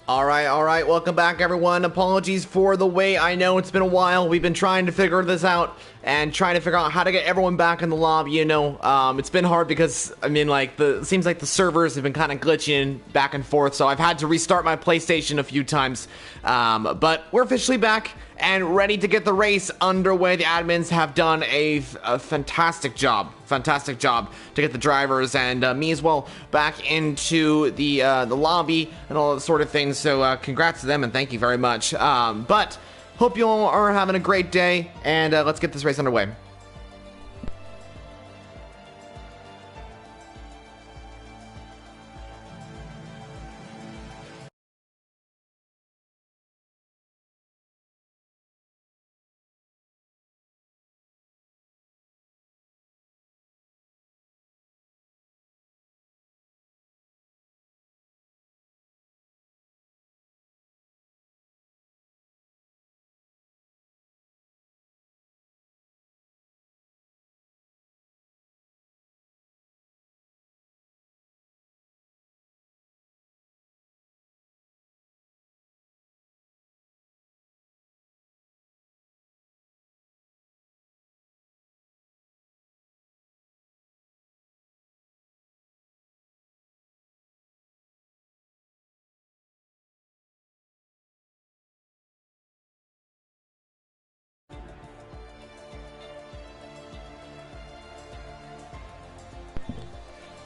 All right, welcome back everyone. Apologies for the wait. I know it's been a while. We've been trying to figure this out and trying to figure out how to get everyone back in the lobby, it's been hard because, it seems like the servers have been kind of glitching back and forth, so I've had to restart my PlayStation a few times, but we're officially back and ready to get the race underway. The admins have done a fantastic job to get the drivers and me as well back into the lobby and all that sort of things. So congrats to them and thank you very much. But hope you all are having a great day, and let's get this race underway.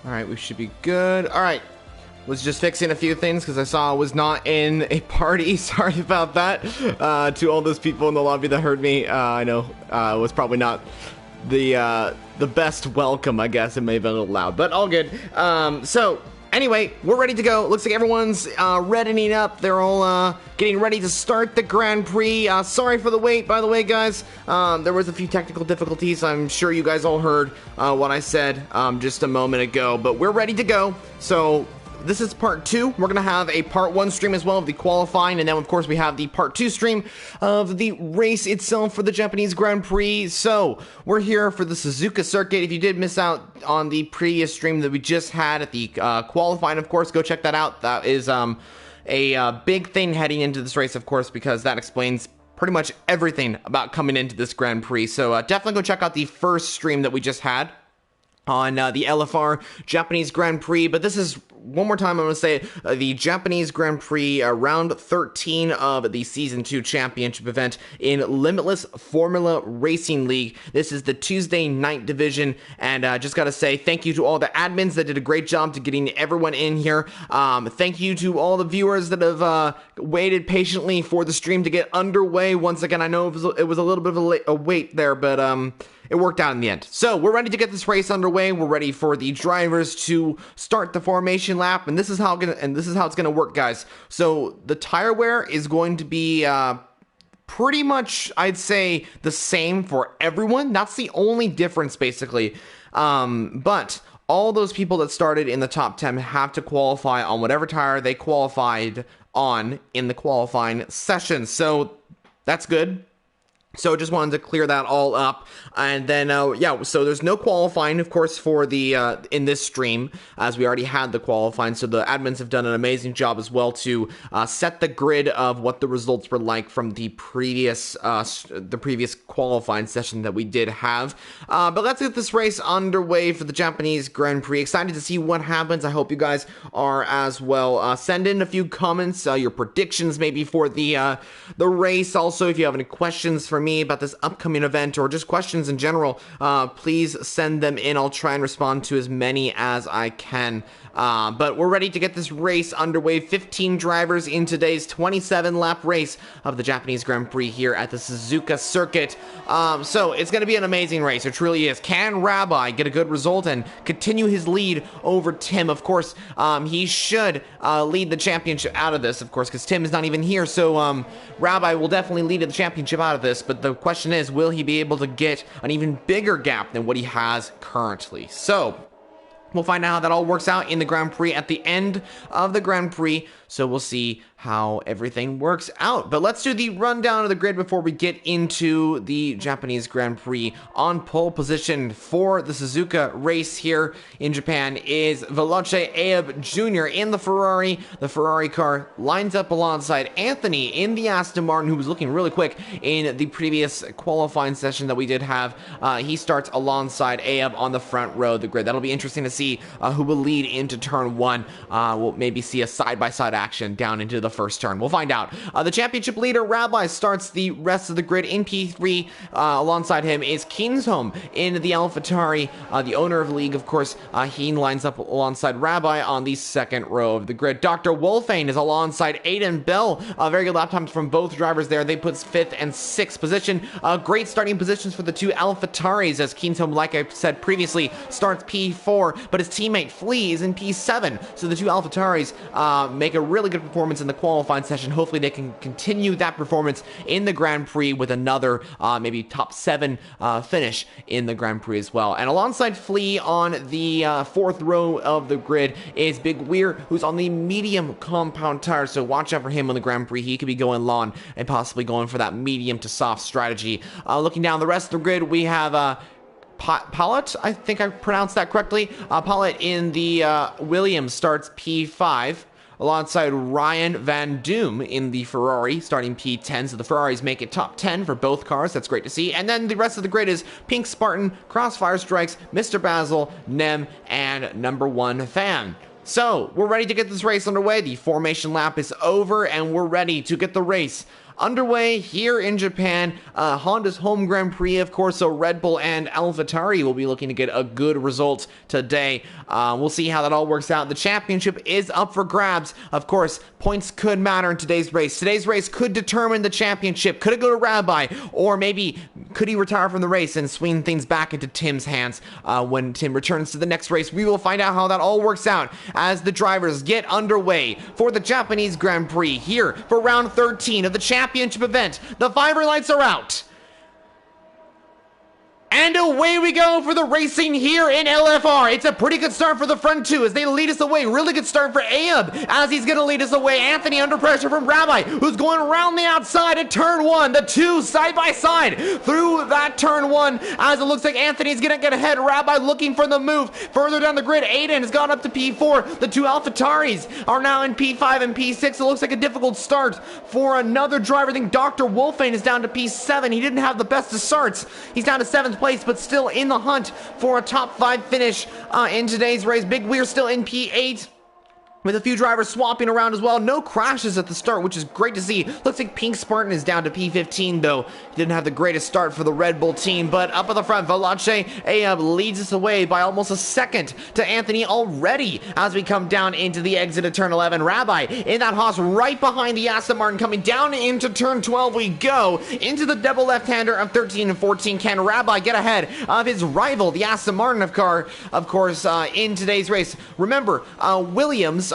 Alright, we should be good. Alright, was just fixing a few things because I saw I was not in a party. Sorry about that. To all those people in the lobby that heard me, I know it was probably not the best welcome, I guess. It may have been a little loud, but all good. So, anyway, we're ready to go. Looks like everyone's readying up. They're all getting ready to start the Grand Prix. Sorry for the wait, by the way, guys. There was a few technical difficulties. I'm sure you guys all heard what I said just a moment ago, but we're ready to go. So this is part 2. We're going to have a part 1 stream as well of the qualifying, and then of course we have the part 2 stream of the race itself for the Japanese Grand Prix. So we're here for the Suzuka circuit. If you did miss out on the previous stream that we just had at the qualifying, of course, go check that out. That is a big thing heading into this race, of course, because that explains pretty much everything about coming into this Grand Prix. So definitely go check out the first stream that we just had on the LFR Japanese Grand Prix. But this is, one more time I'm going to say it, the Japanese Grand Prix round 13 of the Season 2 Championship event in Limitless Formula Racing League. This is the Tuesday night division, and just got to say thank you to all the admins that did a great job to getting everyone in here. Thank you to all the viewers that have waited patiently for the stream to get underway. Once again, I know it was a little bit of a wait there, but it worked out in the end. So we're ready to get this race underway. We're ready for the drivers to start the formation lap, and this is how it's gonna work, guys. So the tire wear is going to be pretty much, I'd say, the same for everyone. That's the only difference, basically. But all those people that started in the top 10 have to qualify on whatever tire they qualified on in the qualifying session. So that's good. So just wanted to clear that all up, and then yeah, so there's no qualifying, of course, for the in this stream, as we already had the qualifying. So the admins have done an amazing job as well to set the grid of what the results were like from the previous qualifying session that we did have. But let's get this race underway for the Japanese Grand Prix. Excited to see what happens. I hope you guys are as well. Send in a few comments, your predictions maybe for the race. Also, if you have any questions for me about this upcoming event or just questions in general, please send them in. I'll try and respond to as many as I can. But we're ready to get this race underway. 15 drivers in today's 27-lap race of the Japanese Grand Prix here at the Suzuka circuit. So it's going to be an amazing race. It truly is. Can Rabbi get a good result and continue his lead over Tim? Of course, he should lead the championship out of this, of course, because Tim is not even here. So Rabbi will definitely lead the championship out of this. But the question is, will he be able to get an even bigger gap than what he has currently? So we'll find out how that all works out in the Grand Prix at the end of the Grand Prix. So we'll see how everything works out. But let's do the rundown of the grid before we get into the Japanese Grand Prix. On pole position for the Suzuka race here in Japan is Veloce Abe Jr. in the Ferrari. The Ferrari car lines up alongside Anthony in the Aston Martin, who was looking really quick in the previous qualifying session that we did have. He starts alongside Abe on the front row of the grid. That'll be interesting to see who will lead into turn 1. We'll maybe see a side-by-side action down into the first turn. We'll find out. The championship leader, Rabbi, starts the rest of the grid in P3. Alongside him is Kingsholm in the AlphaTauri. The owner of the league, of course, he lines up alongside Rabbi on the second row of the grid. Dr. Wolfane is alongside Aiden Bell. Very good lap times from both drivers there. They put 5th and 6th position. Great starting positions for the two AlphaTauris, as Kingsholm, like I said previously, starts P4, but his teammate Flea is in P7. So the two AlphaTauris make a really good performance in the qualifying session. Hopefully they can continue that performance in the Grand Prix with another maybe top 7 finish in the Grand Prix as well. And alongside Flea on the 4th row of the grid is Big Weir, who's on the medium compound tire. So watch out for him on the Grand Prix. He could be going long and possibly going for that medium to soft strategy. Looking down the rest of the grid, we have Pollitt, I think I pronounced that correctly. Pollitt in the Williams starts P5 alongside Ryan Van Doom in the Ferrari starting P10. So the Ferraris make it top 10 for both cars. That's great to see. And then the rest of the grid is Pink Spartan, Crossfire Strikes, Mr. Basil, Nem, and Number 1 Fan. So we're ready to get this race underway. The formation lap is over and we're ready to get the race underway here in Japan. Honda's home Grand Prix, of course, so Red Bull and AlphaTauri will be looking to get a good result today. We'll see how that all works out. The championship is up for grabs. Of course, points could matter in today's race. Today's race could determine the championship. Could it go to Rabbi, or maybe could he retire from the race and swing things back into Tim's hands when Tim returns to the next race? We will find out how that all works out as the drivers get underway for the Japanese Grand Prix here for round 13 of the championship event. The fiber lights are out. And away we go for the racing here in LFR. It's a pretty good start for the front two as they lead us away. Really good start for Abe as he's going to lead us away. Anthony under pressure from Rabbi, who's going around the outside at turn 1. The two side by side through that turn 1 as it looks like Anthony's going to get ahead. Rabbi looking for the move. Further down the grid, Aiden has gone up to P4. The two AlphaTauris are now in P5 and P6. It looks like a difficult start for another driver. I think Dr. Wolfane is down to P7. He didn't have the best of starts. He's down to 7th place, but still in the hunt for a top 5 finish in today's race. Big Weir still in P8, with a few drivers swapping around as well. No crashes at the start, which is great to see. Looks like Pink Spartan is down to P15, though. He didn't have the greatest start for the Red Bull team, but up at the front, Veloce Abe leads us away by almost a second to Anthony already as we come down into the exit of turn 11. Rabbi in that Haas right behind the Aston Martin, coming down into turn 12 we go, into the double left-hander of 13 and 14. Can Rabbi get ahead of his rival, the Aston Martin of course, in today's race? Remember,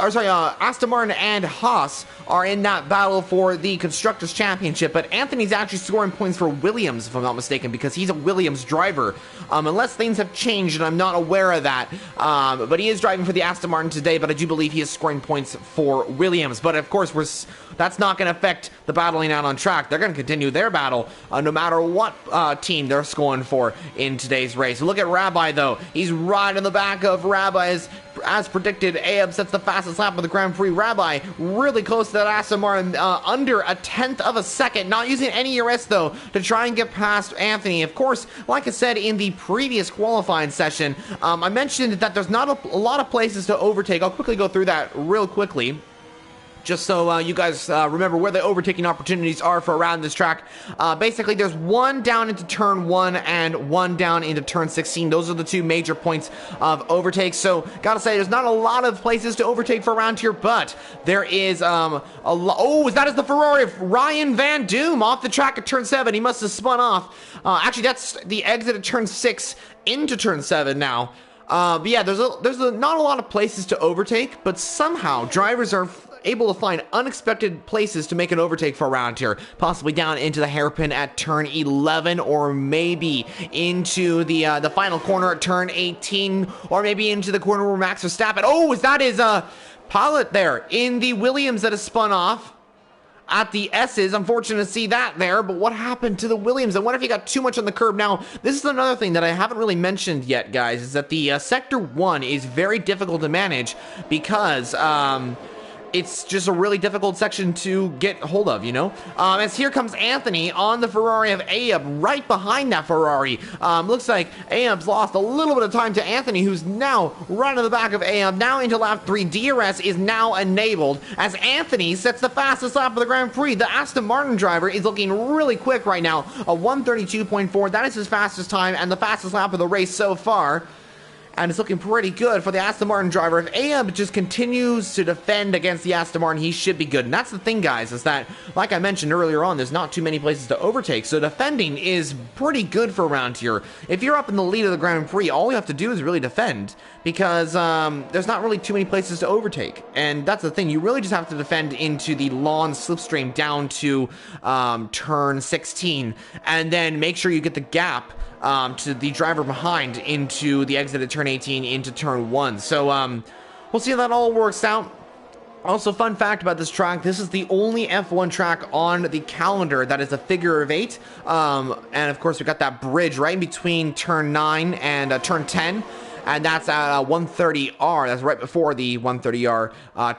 Aston Martin and Haas are in that battle for the Constructors' Championship, but Anthony's actually scoring points for Williams, if I'm not mistaken, because he's a Williams driver, unless things have changed, and I'm not aware of that, but he is driving for the Aston Martin today, but I do believe he is scoring points for Williams. But of course, that's not going to affect the battling out on track. They're going to continue their battle no matter what team they're scoring for in today's race. Look at Rabbi, though. He's right in the back of Rabbi's. As predicted, Abe sets the fastest lap of the Grand Prix. Rabbi really close to that Aston Martin, under a 1/10 of a second, not using any ERS though to try and get past Anthony. Of course, like I said in the previous qualifying session, I mentioned that there's not a lot of places to overtake. I'll quickly go through that real quickly, just so you guys remember where the overtaking opportunities are for around this track. Basically, there's one down into turn 1 and one down into turn 16. Those are the two major points of overtake. So, gotta say, there's not a lot of places to overtake for around here, but there is that is the Ferrari of Ryan Van Doom off the track at turn 7. He must have spun off. Actually, that's the exit of turn 6 into turn 7 now. But yeah, there's not a lot of places to overtake, but somehow drivers are able to find unexpected places to make an overtake for a round here. Possibly down into the hairpin at turn 11, or maybe into the final corner at turn 18, or maybe into the corner where Max Verstappen. Oh, is that his pilot there in the Williams that has spun off at the S's? Unfortunate to see that there, but what happened to the Williams? I wonder if he got too much on the curb. Now, this is another thing that I haven't really mentioned yet, guys, is that the Sector 1 is very difficult to manage because, it's just a really difficult section to get hold of, you know? As here comes Anthony on the Ferrari of Abe, right behind that Ferrari. Looks like Abe's lost a little bit of time to Anthony, who's now right in the back of Abe, now into lap 3. DRS is now enabled as Anthony sets the fastest lap of the Grand Prix. The Aston Martin driver is looking really quick right now, a 1:32.4. That is his fastest time and the fastest lap of the race so far. And it's looking pretty good for the Aston Martin driver. If Abe just continues to defend against the Aston Martin, he should be good. And that's the thing, guys, is that, like I mentioned earlier on, there's not too many places to overtake. So defending is pretty good for around here. If you're up in the lead of the Grand Prix, all you have to do is really defend. Because there's not really too many places to overtake. And that's the thing, you really just have to defend into the lawn slipstream down to turn 16. And then make sure you get the gap to the driver behind into the exit at turn 18 into turn 1. So we'll see how that all works out. Also, fun fact about this track, this is the only F1 track on the calendar that is a figure of 8. And of course, we got that bridge right in between turn 9 and turn 10. And that's at 130R. That's right before the 130R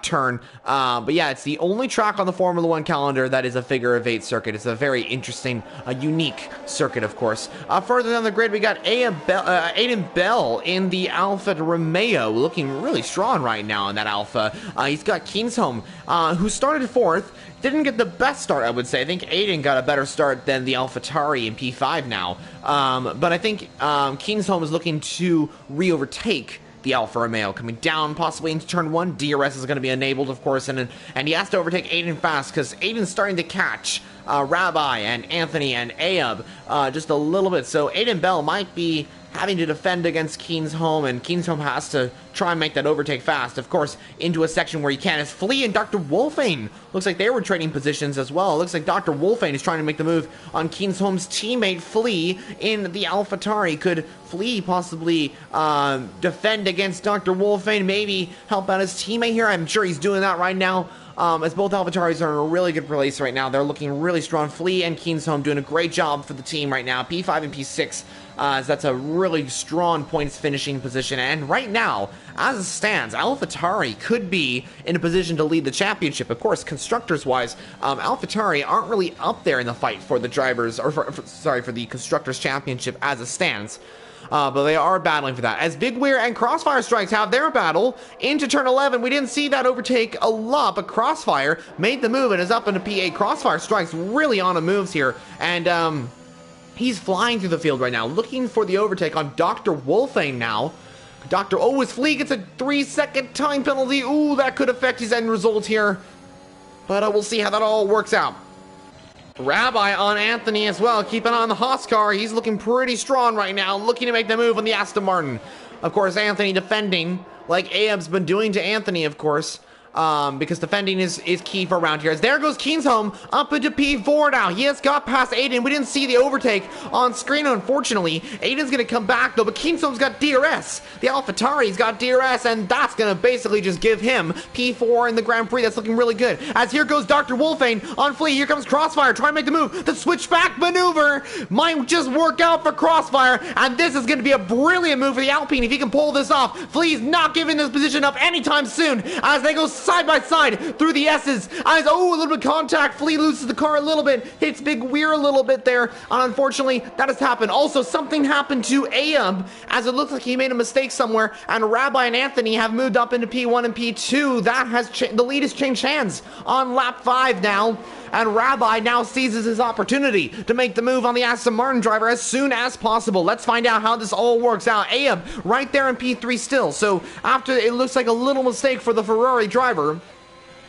turn. But yeah, it's the only track on the Formula 1 calendar that is a figure of 8 circuit. It's a very interesting, unique circuit, of course. Further down the grid, we got Aiden Bell in the Alfa Romeo, looking really strong right now in that Alfa. He's got Kingsholm, who started 4th. Didn't get the best start, I would say. I think Aiden got a better start than the AlphaTauri in P5 now. But I think Kingsholm is looking to re-overtake the Alfa Romeo, coming down possibly into turn 1. DRS is going to be enabled, of course, and he has to overtake Aiden fast because Aiden's starting to catch Rabbi and Anthony and Abe just a little bit. So Aiden Bell might be having to defend against Kingsholm, and Kingsholm has to try and make that overtake fast. Of course, into a section where he can. As Flea and Dr. Wolfane, looks like they were trading positions as well. It looks like Dr. Wolfane is trying to make the move on Kingsholm's teammate Flea in the AlphaTauri. Could Flea possibly defend against Dr. Wolfane, maybe help out his teammate here? I'm sure he's doing that right now. As both AlphaTauris are in a really good place right now. They're looking really strong. Flea and Kingsholm doing a great job for the team right now. P5 and P6, as that's a really strong points finishing position. And right now, as it stands, AlphaTauri could be in a position to lead the championship. Of course, constructors-wise, AlphaTauri aren't really up there in the fight for the drivers, or for the Constructors' Championship as it stands. But they are battling for that. As Big Weir and Crossfire Strikes have their battle into turn 11, we didn't see that overtake a lot, but Crossfire made the move and is up into P8. Crossfire Strikes really on the moves here, and he's flying through the field right now, looking for the overtake on Dr. Wolfane now. His Flea gets a 3-second time penalty. Ooh, that could affect his end result here. But we'll see how that all works out. Rabbi on Anthony as well, keeping on the Haas car. He's looking pretty strong right now, looking to make the move on the Aston Martin. Of course, Anthony defending, like Abe's been doing to Anthony, of course. Because defending is key for around here. As there goes Kingsholm up into P4 now. He has got past Aiden. We didn't see the overtake on screen, unfortunately. Aiden's going to come back, though, but Kingsholm's got DRS. The AlphaTauri's got DRS, and that's going to basically just give him P4 in the Grand Prix. That's looking really good. As here goes Dr. Wolfane on Flea. Here comes Crossfire trying to make the move. The switchback maneuver might just work out for Crossfire, and this is going to be a brilliant move for the Alpine if he can pull this off. Flea's not giving this position up anytime soon as they go side by side through the S's. A little bit of contact. Flea loses the car a little bit, hits Big Weir a little bit there, and unfortunately that has happened. Also, something happened to Abe as it looks like he made a mistake somewhere, and Rabbi and Anthony have moved up into P1 and P2. That has the lead has changed hands on lap 5 now, and Rabbi now seizes his opportunity to make the move on the Aston Martin driver as soon as possible. Let's find out how this all works out. Abe right there in P3 still, so after it looks like a little mistake for the Ferrari driver,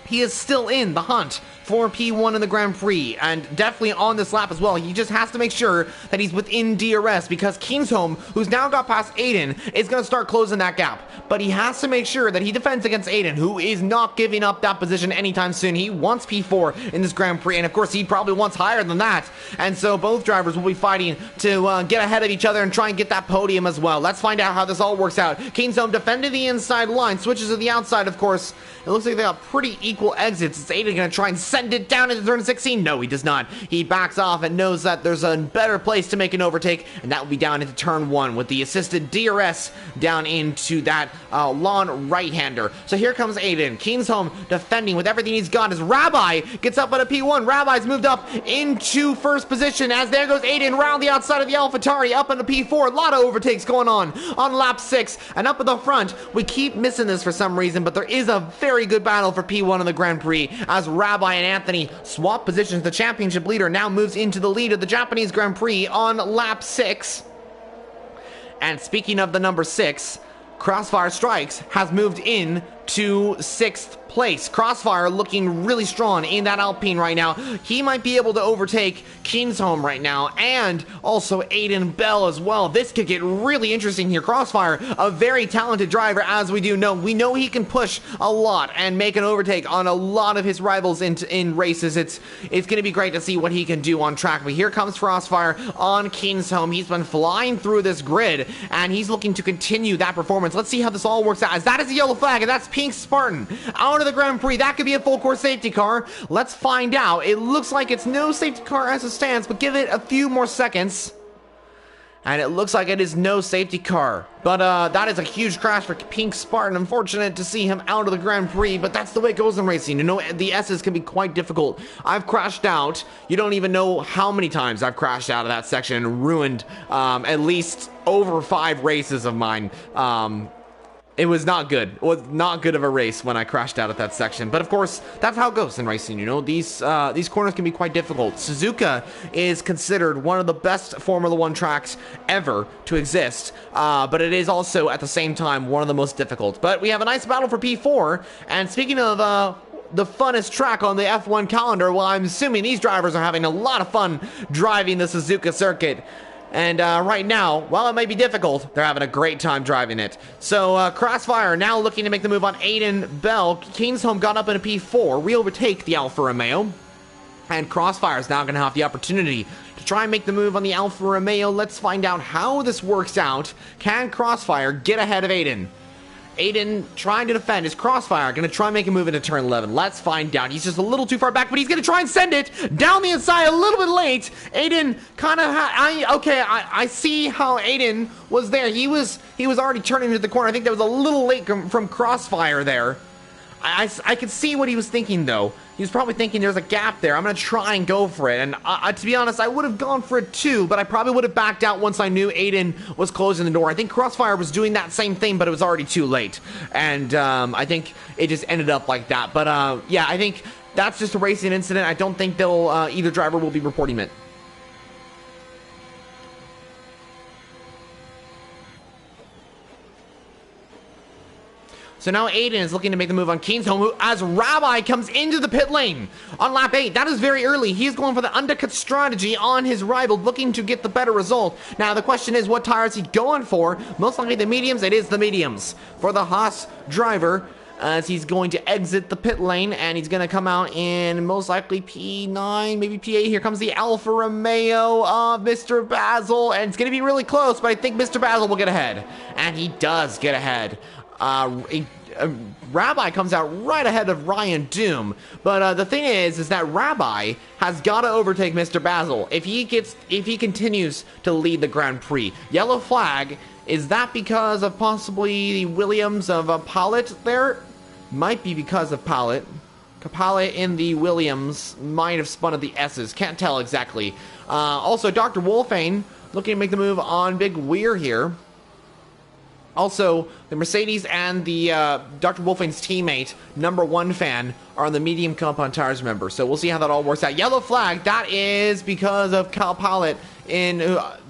he is still in the hunt for P1 in the Grand Prix, and definitely on this lap as well. He just has to make sure that he's within DRS, because Kingsholm, who's now got past Aiden, is going to start closing that gap. But he has to make sure that he defends against Aiden, who is not giving up that position anytime soon. He wants P4 in this Grand Prix, and of course he probably wants higher than that. And so both drivers will be fighting to get ahead of each other and try and get that podium as well. Let's find out how this all works out. Kingsholm defending the inside line, switches to the outside, of course. It looks like they got pretty equal exits. Is Aiden going to try and send it down into turn 16? No, he does not. He backs off and knows that there's a better place to make an overtake, and that will be down into turn 1 with the assisted DRS down into that lawn right-hander. So here comes Aiden. Kingsholm defending with everything he's got as Rabbi gets up at a P1. Rabbi's moved up into first position as there goes Aiden round the outside of the AlphaTauri up into P4. A lot of overtakes going on lap 6, and up at the front we keep missing this for some reason, but there is a very good battle for P1 in the Grand Prix as Rabbi and Anthony swap positions. The championship leader now moves into the lead of the Japanese Grand Prix on lap 6. And speaking of the number 6, Crossfire Strikes has moved in to 6th place. Crossfire looking really strong in that Alpine right now. He might be able to overtake Kingsholm right now, and also Aiden Bell as well. This could get really interesting here. Crossfire, a very talented driver, as we do know. We know he can push a lot and make an overtake on a lot of his rivals in races. It's going to be great to see what he can do on track. But here comes Crossfire on Kingsholm. He's been flying through this grid, and he's looking to continue that performance. Let's see how this all works out, as that is a yellow flag, and that's Pink Spartan out of the Grand Prix. That could be a full course safety car. Let's find out. It looks like it's no safety car as it stands, but give it a few more seconds, and it looks like it is no safety car. But that is a huge crash for Pink Spartan. Unfortunate to see him out of the Grand Prix, but that's the way it goes in racing. You know, the S's can be quite difficult. I've crashed out. You don't even know how many times I've crashed out of that section and ruined at least over 5 races of mine. It was not good. It was not good of a race when I crashed out at that section. But of course, that's how it goes in racing, you know. These corners can be quite difficult. Suzuka is considered one of the best Formula 1 tracks ever to exist. But it is also, at the same time, one of the most difficult. But we have a nice battle for P4. And speaking of the funnest track on the F1 calendar, well, I'm assuming these drivers are having a lot of fun driving the Suzuka circuit. And right now, while it may be difficult, they're having a great time driving it. So Crossfire now looking to make the move on Aiden Bell. Kingsholm got up in a P4. We overtake the Alfa Romeo. And Crossfire is now going to have the opportunity to try and make the move on the Alfa Romeo. Let's find out how this works out. Can Crossfire get ahead of Aiden? Aiden trying to defend. Is Crossfire going to try and make a move into turn 11? Let's find out. He's just a little too far back, but he's going to try and send it down the inside a little bit late. Aiden kind of I see how Aiden was there. He was already turning into the corner. I think that was a little late from Crossfire there. I could see what he was thinking, though. He was probably thinking there's a gap there. I'm going to try and go for it. And to be honest, I would have gone for it too, but I probably would have backed out once I knew Aiden was closing the door. I think Crossfire was doing that same thing, but it was already too late. And I think it just ended up like that. But yeah, I think that's just a racing incident. I don't think they'll either driver will be reporting it. So now Aiden is looking to make the move on Kingsholm, who, as Rabbi comes into the pit lane on lap 8. That is very early. He's going for the undercut strategy on his rival, looking to get the better result. Now, the question is, what tire is he going for? Most likely the mediums. It is the mediums for the Haas driver, as he's going to exit the pit lane, and he's going to come out in most likely P9, maybe P8. Here comes the Alfa Romeo of Mr. Basil, and it's going to be really close, but I think Mr. Basil will get ahead. And he does get ahead. Rabbi comes out right ahead of Ryan Doom, but the thing is that Rabbi has got to overtake Mr. Basil if he continues to lead the Grand Prix. Yellow flag. Is that because of possibly the Williams of Pollitt there? Might be because of Pollitt. Pollitt in the Williams might have spun at the S's. Can't tell exactly. Also, Dr. Wolfane looking to make the move on Big Weir here. Also, the Mercedes and the Dr. Wolfane's teammate, number 1 fan, are on the medium compound tires, remember. So we'll see how that all works out. Yellow flag, that is because of Cal Pollitt in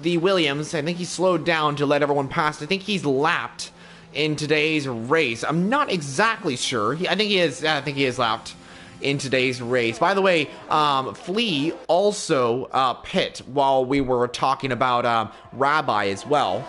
the Williams. I think he slowed down to let everyone pass. I think he's lapped in today's race. I'm not exactly sure. I think he is lapped in today's race. By the way, Flea also pit while we were talking about Rabbi as well.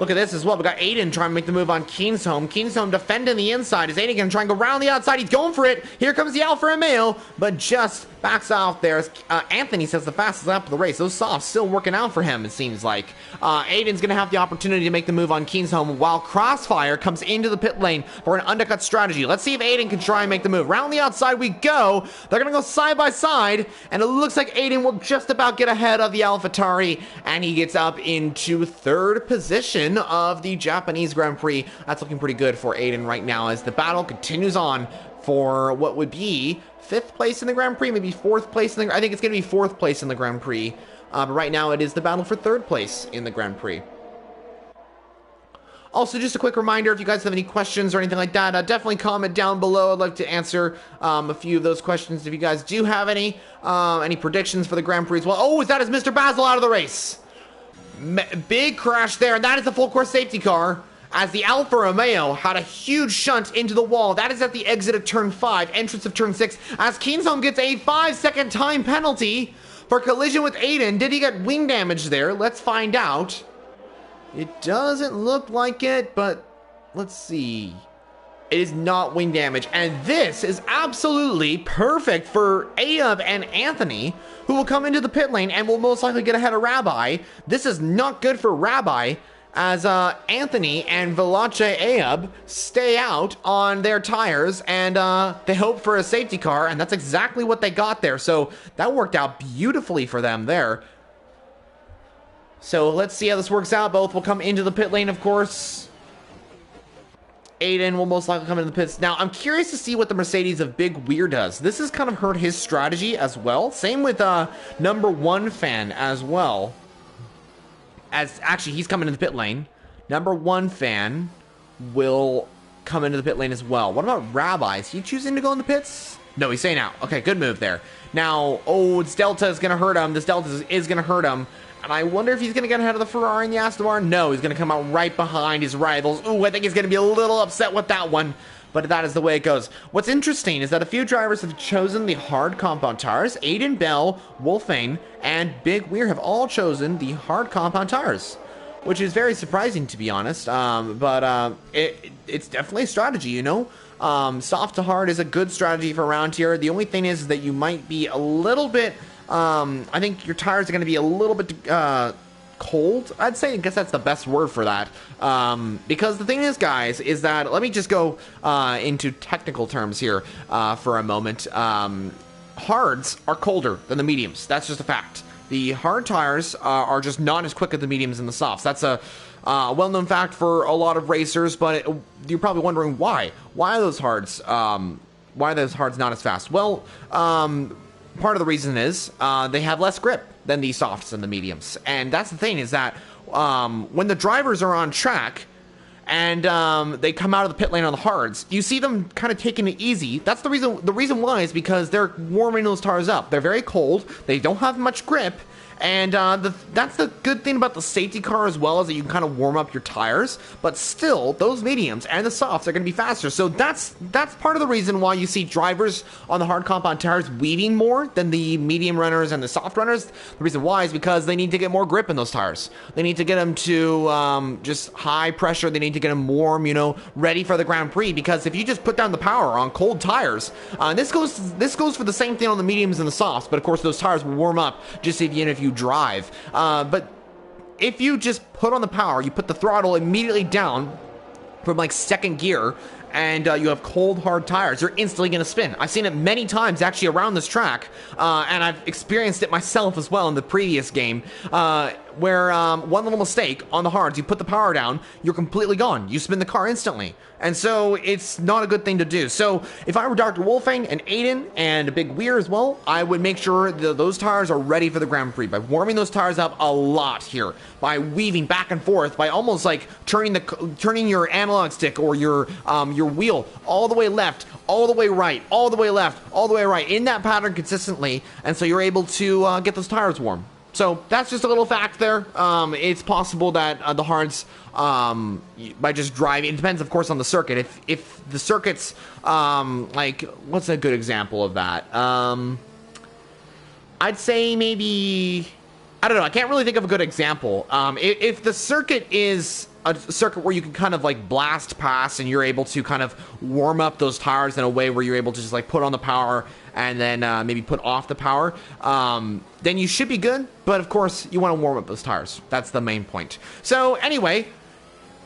Look at this as well. We got Aiden trying to make the move on Kingsholm. Kingsholm defending the inside. Is Aiden going to try and go around the outside? He's going for it. Here comes the Alpha Romeo, but just backs off there. Anthony says the fastest lap of the race. Those softs still working out for him, it seems like. Aiden's going to have the opportunity to make the move on Kingsholm while Crossfire comes into the pit lane for an undercut strategy. Let's see if Aiden can try and make the move. Round the outside we go. They're going to go side by side, and it looks like Aiden will just about get ahead of the AlphaTauri, and he gets up into third position of the Japanese Grand Prix. That's looking pretty good for Aiden right now as the battle continues on for what would be 5th place in the Grand Prix, maybe 4th place in the... I think it's going to be 4th place in the Grand Prix. But right now it is the battle for 3rd place in the Grand Prix. Also, just a quick reminder, if you guys have any questions or anything like that, definitely comment down below. I'd like to answer a few of those questions if you guys do have any predictions for the Grand Prix as well. Oh, is that Mr. Basil out of the race? Big crash there, and that is the full course safety car as the Alfa Romeo had a huge shunt into the wall. That is at the exit of turn 5, entrance of turn 6, as Kingsholm gets a 5-second time penalty for collision with Aiden. Did he get wing damage there? Let's find out. It doesn't look like it, but let's see. It is not wing damage, and this is absolutely perfect for Ayub and Anthony, who will come into the pit lane and will most likely get ahead of Rabbi. This is not good for Rabbi, as Anthony and Velace Ayub stay out on their tires, and they hope for a safety car, and that's exactly what they got there. So that worked out beautifully for them there. So let's see how this works out. Both will come into the pit lane, of course. Aiden will most likely come into the pits. Now, I'm curious to see what the Mercedes of Big Weir does. This has kind of hurt his strategy as well. Same with number 1 fan as well. As actually, he's coming into the pit lane. Number 1 fan will come into the pit lane as well. What about Rabbi? Is he choosing to go in the pits? No, he's staying out. Okay, good move there. Now, oh, this Delta is going to hurt him. This Delta is going to hurt him. And I wonder if he's going to get ahead of the Ferrari and the Aston Martin. No, he's going to come out right behind his rivals. Ooh, I think he's going to be a little upset with that one. But that is the way it goes. What's interesting is that a few drivers have chosen the hard compound tires. Aiden Bell, Wolfane, and Big Weir have all chosen the hard compound tires, which is very surprising, to be honest. It's definitely a strategy, you know. Soft to hard is a good strategy for around here. The only thing is that you might be a little bit... I think your tires are going to be a little bit cold, I'd say. I guess that's the best word for that. Because the thing is, guys, is that... Let me just go into technical terms here for a moment. Hards are colder than the mediums. That's just a fact. The hard tires are just not as quick as the mediums and the softs. That's a well-known fact for a lot of racers, but you're probably wondering why. Why are those hards? Why are those hards not as fast? Well, part of the reason is they have less grip than the softs and the mediums. And that's the thing, is that when the drivers are on track and they come out of the pit lane on the hards, you see them kind of taking it easy. That's the reason. The reason why is because they're warming those tires up. They're very cold. They don't have much grip. And that's the good thing about the safety car as well, is that you can kind of warm up your tires, but still, those mediums and the softs are going to be faster. So that's part of the reason why you see drivers on the hard compound tires weaving more than the medium runners and the soft runners. The reason why is because they need to get more grip in those tires. They need to get them to just high pressure. They need to get them warm, you know, ready for the Grand Prix. Because if you just put down the power on cold tires, this goes for the same thing on the mediums and the softs, but of course those tires will warm up just even if you drive. But if you just put on the power, you put the throttle immediately down from like second gear, and you have cold hard tires, you're instantly going to spin. I've seen it many times actually around this track, and I've experienced it myself as well in the previous game, where one little mistake on the hards, you put the power down, you're completely gone. You spin the car instantly. And so it's not a good thing to do. So if I were Dr. Wolfang and Aiden and a Big Weir as well, I would make sure that those tires are ready for the Grand Prix by warming those tires up a lot here, by weaving back and forth, by almost like turning your analog stick or your wheel all the way left, all the way right, all the way left, all the way right, in that pattern consistently, and so you're able to get those tires warm. So that's just a little fact there. It's possible that the hards, by just driving, it depends, of course, on the circuit. If the circuit's, like, what's a good example of that? I'd say maybe, I don't know, I can't really think of a good example. If the circuit is a circuit where you can kind of like blast past and you're able to kind of warm up those tires in a way where you're able to just like put on the power and then maybe put off the power, then you should be good. But of course, you want to warm up those tires. That's the main point. So anyway,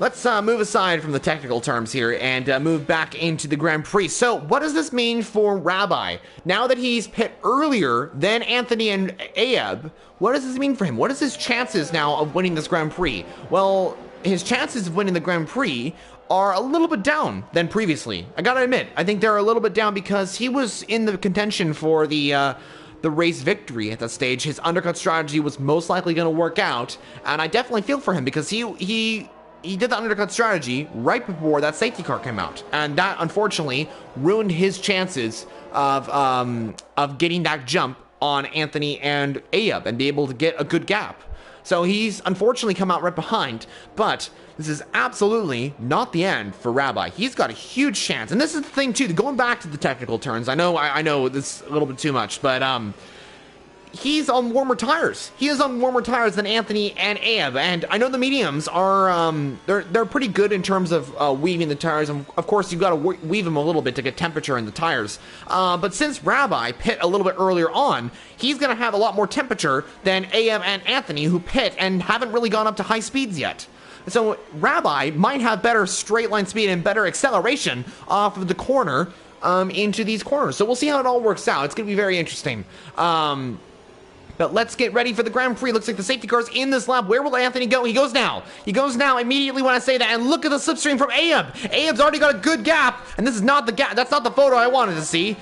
let's move aside from the technical terms here and move back into the Grand Prix. So what does this mean for Rabbi? Now that he's pit earlier than Anthony and Aeb, what does this mean for him? What is his chances now of winning this Grand Prix? Well, his chances of winning the Grand Prix are a little bit down than previously. I gotta admit, I think they're a little bit down because he was in the contention for the race victory at that stage. His undercut strategy was most likely going to work out, and I definitely feel for him because he did the undercut strategy right before that safety car came out, and that unfortunately ruined his chances of getting that jump on Anthony and Aeb and be able to get a good gap. So he's unfortunately come out right behind, but this is absolutely not the end for Rabbi. He's got a huge chance, and this is the thing too, going back to the technical turns. I know this is a little bit too much, but he's on warmer tires. He is on warmer tires than Anthony and Aeb, and I know the mediums are they're pretty good in terms of weaving the tires, and of course you've got to weave them a little bit to get temperature in the tires. But since Rabbi pit a little bit earlier on, he's going to have a lot more temperature than Aeb and Anthony, who pit and haven't really gone up to high speeds yet. So Rabbi might have better straight line speed and better acceleration off of the corner into these corners. So we'll see how it all works out. It's going to be very interesting. But let's get ready for the Grand Prix. Looks like the safety car's in this lap. Where will Anthony go? He goes now. He goes now immediately when I say that. And look at the slipstream from Aeb. Aeb's already got a good gap. And this is not the gap. That's not the photo I wanted to see.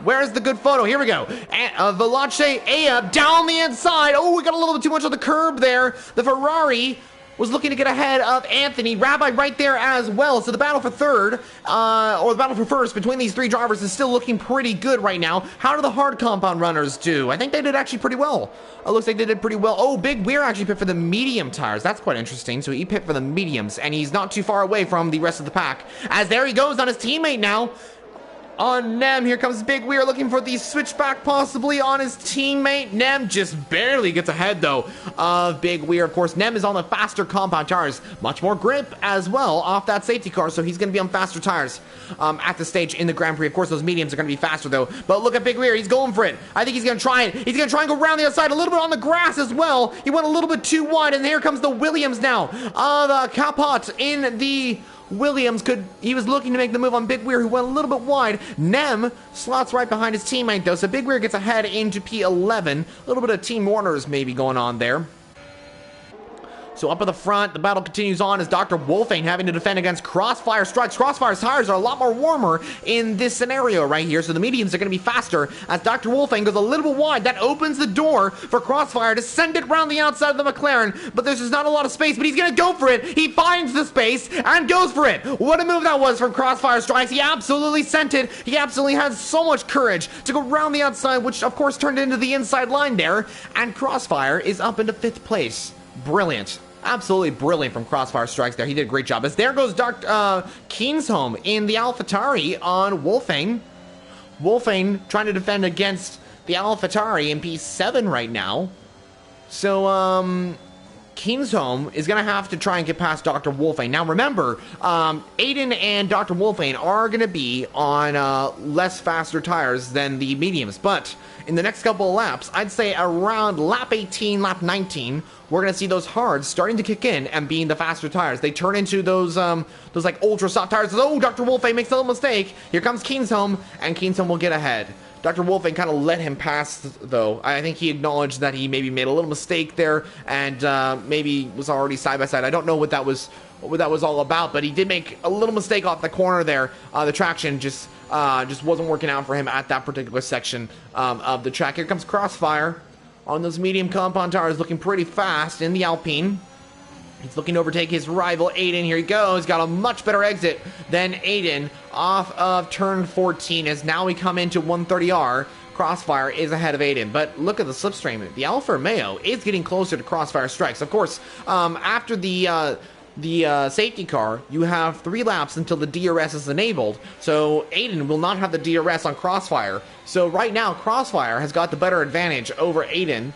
Where's the good photo? Here we go. Veloce Aeb down the inside. Oh, we got a little bit too much on the curb there. The Ferrari was looking to get ahead of Anthony. Rabbi right there as well. So the battle for third, or the battle for first between these three drivers is still looking pretty good right now. How do the hard compound runners do? I think they did actually pretty well. It looks like they did pretty well. Oh, Big Weir actually pit for the medium tires. That's quite interesting. So he pit for the mediums, and he's not too far away from the rest of the pack. As there he goes on his teammate now. On Nem, here comes Big Weir looking for the switchback possibly on his teammate. Nem just barely gets ahead though of Big Weir. Of course, Nem is on the faster compound tires. Much more grip as well off that safety car, so he's going to be on faster tires at the stage in the Grand Prix. Of course, those mediums are going to be faster though. But look at Big Weir, he's going for it. I think he's going to try it. He's going to try and go around the outside a little bit on the grass as well. He went a little bit too wide, and here comes the Williams now. The Capot in the Williams he was looking to make the move on Big Weir, who went a little bit wide. Nem slots right behind his teammate though, so Big Weir gets ahead into P11. A little bit of Team Warner's maybe going on there. So up at the front, the battle continues on as Dr. Wolfane having to defend against Crossfire Strikes. Crossfire's tires are a lot more warmer in this scenario right here, so the mediums are going to be faster as Dr. Wolfane goes a little bit wide. That opens the door for Crossfire to send it around the outside of the McLaren, but there's just not a lot of space, but he's going to go for it. He finds the space and goes for it. What a move that was from Crossfire Strikes. He absolutely sent it. He absolutely had so much courage to go around the outside, which of course turned into the inside line there, and Crossfire is up into 5th place. Brilliant. Absolutely brilliant from Crossfire Strikes there. He did a great job. As there goes Kingsholm in the AlphaTauri on Wolfane. Wolfane trying to defend against the AlphaTauri in P7 right now. So, Kingsholm is going to have to try and get past Dr. Wolfane. Now, remember, Aiden and Dr. Wolfane are going to be on less faster tires than the mediums. But in the next couple of laps, I'd say around lap 18, lap 19, we're going to see those hards starting to kick in and being the faster tires. They turn into those like ultra soft tires. Oh, Dr. Wolfane makes a little mistake. Here comes Kingsholm, and Kingsholm will get ahead. Dr. Wolfane kind of let him pass, though. I think he acknowledged that he maybe made a little mistake there, and maybe was already side by side. I don't know what that was all about, but he did make a little mistake off the corner there. The traction just wasn't working out for him at that particular section of the track. Here comes Crossfire on those medium compound tires, looking pretty fast in the Alpine. He's looking to overtake his rival, Aiden. Here he goes. Got a much better exit than Aiden off of turn 14 as now we come into 130R. Crossfire is ahead of Aiden, but look at the slipstream. The LFR Mayo is getting closer to Crossfire strikes. Of course, after the safety car, you have 3 laps until the DRS is enabled, so Aiden will not have the DRS on Crossfire. So right now, Crossfire has got the better advantage over Aiden